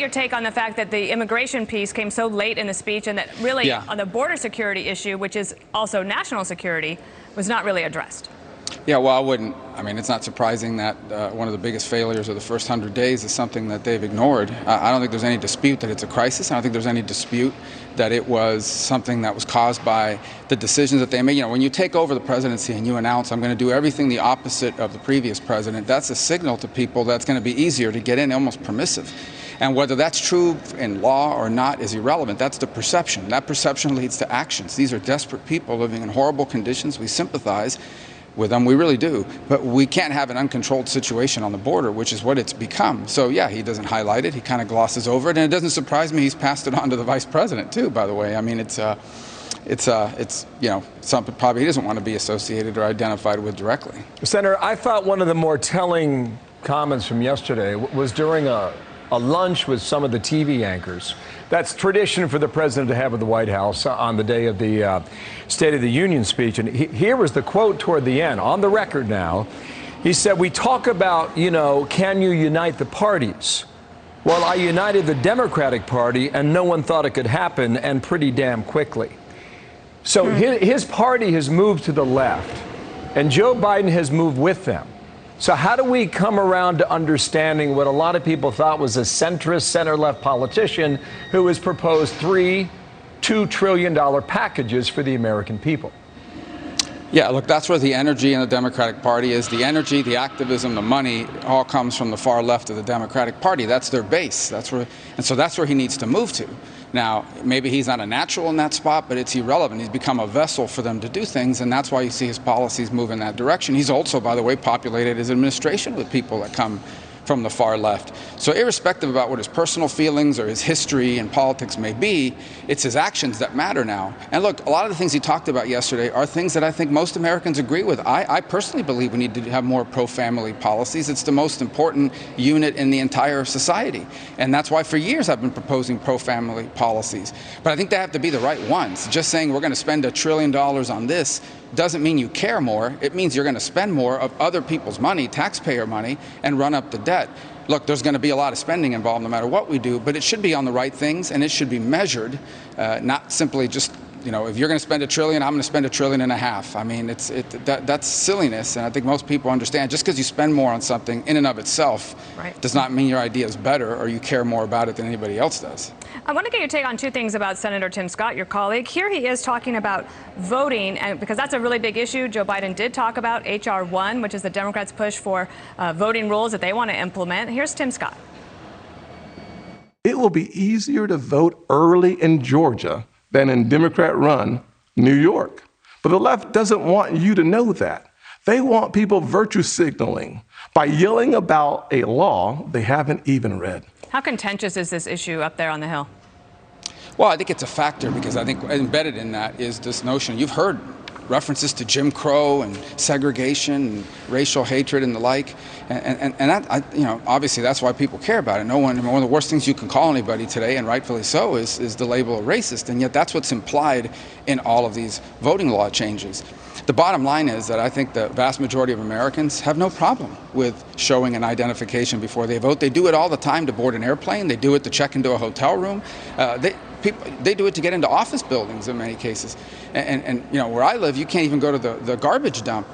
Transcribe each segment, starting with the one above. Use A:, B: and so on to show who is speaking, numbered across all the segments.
A: your take on the fact that the immigration piece came so late in the speech and that really on the border security issue, which is also national security, was not really addressed.
B: Yeah, well, I mean, it's not surprising that one of the biggest failures of the first 100 days is something that they've ignored. I don't think there's any dispute that it's a crisis. I don't think there's any dispute that it was something that was caused by the decisions that they made. You know, when you take over the presidency and you announce, I'm going to do everything the opposite of the previous president, that's a signal to people that's going to be easier to get in, almost permissive. And whether that's true in law or not is irrelevant. That's the perception. That perception leads to actions. These are desperate people living in horrible conditions. We sympathize with them, we really do, but we can't have an uncontrolled situation on the border, which is what it's become. So yeah, he doesn't highlight it, he kind of glosses over it, and it doesn't surprise me he's passed it on to the vice president too, by the way. I mean, it's you know, something probably he doesn't want to be associated or identified with directly.
C: Senator, I thought one of the more telling comments from yesterday was during a lunch with some of the TV anchors. That's tradition for the president to have at the White House on the day of the State of the Union speech. And here was the quote toward the end, on the record now. He said, we talk about, you know, can you unite the parties? Well, I united the Democratic Party and no one thought it could happen, and pretty damn quickly. So his party has moved to the left and Joe Biden has moved with them. So how do we come around to understanding what a lot of people thought was a centrist, center-left politician who has proposed $2 trillion packages for the American people?
B: Yeah, look, that's where the energy in the Democratic Party is. The energy, the activism, the money all comes from the far left of the Democratic Party. That's their base. And so that's where he needs to move to. Now, maybe he's not a natural in that spot, but it's irrelevant. He's become a vessel for them to do things, and that's why you see his policies move in that direction. He's also, by the way, populated his administration with people that come from the far left. So irrespective about what his personal feelings or his history in politics may be, it's his actions that matter now. And look, a lot of the things he talked about yesterday are things that I think most Americans agree with. I personally believe we need to have more pro-family policies. It's the most important unit in the entire society. And that's why for years I've been proposing pro-family policies. But I think they have to be the right ones. Just saying we're going to spend $1 trillion on this doesn't mean you care more. It means you're going to spend more of other people's money, taxpayer money, and run up the debt. Look, there's going to be a lot of spending involved no matter what we do, but it should be on the right things and it should be measured, not simply just, you know, if you're going to spend $1 trillion, I'm going to spend $1.5 trillion. I mean, that's silliness, and I think most people understand just because you spend more on something in and of itself does not mean your idea is better or you care more about it than anybody else does.
A: I want to get your take on two things about Senator Tim Scott, your colleague. Here he is talking about voting, and because that's a really big issue. Joe Biden did talk about H.R. 1, which is the Democrats' push for voting rules that they want to implement. Here's Tim Scott.
D: It will be easier to vote early in Georgia than in Democrat-run New York. But the left doesn't want you to know that. They want people virtue signaling by yelling about a law they haven't even read.
A: How contentious is this issue up there on the Hill?
B: Well, I think it's a factor because I think embedded in that is this notion. You've heard references to Jim Crow and segregation and racial hatred and the like. And that, you know, obviously that's why people care about it. One of the worst things you can call anybody today, and rightfully so, is the label of racist. And yet that's what's implied in all of these voting law changes. The bottom line is that I think the vast majority of Americans have no problem with showing an identification before they vote. They do it all the time to board an airplane. They do it to check into a hotel room. They do it to get into office buildings in many cases. And you know, where I live, you can't even go to the garbage dump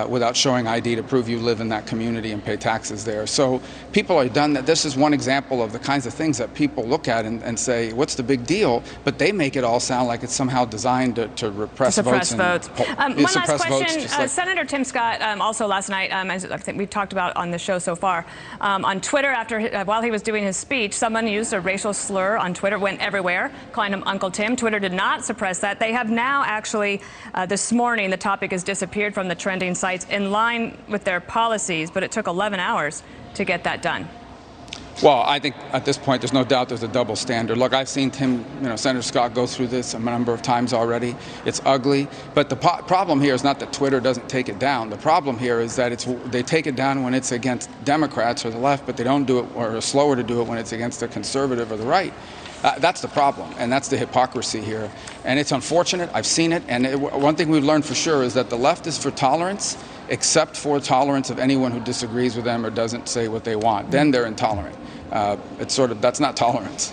B: without showing ID to prove you live in that community and pay taxes there. So people are done that. This is one example of the kinds of things that people look at and say, what's the big deal? But they make it all sound like it's somehow designed to repress votes.
A: One last question. Senator Tim Scott, also last night, as I think we've talked about on the show so far, on Twitter, while he was doing his speech, someone used a racial slur on Twitter, went everywhere, calling him Uncle Tim. Twitter did not suppress that. They have now actually, this morning, the topic has disappeared from the trending sites in line with their policies, but it took 11 hours to get that done.
B: Well, I think at this point, there's no doubt there's a double standard. Look, I've seen Senator Scott go through this a number of times already. It's ugly. But the problem here is not that Twitter doesn't take it down. The problem here is that they take it down when it's against Democrats or the left, but they don't do it, or are slower to do it when it's against the conservative or the right. That's the problem, and that's the hypocrisy here. And it's unfortunate. I've seen it. And one thing we've learned for sure is that the left is for tolerance, except for tolerance of anyone who disagrees with them or doesn't say what they want. Then they're intolerant. it's sort of, that's not tolerance.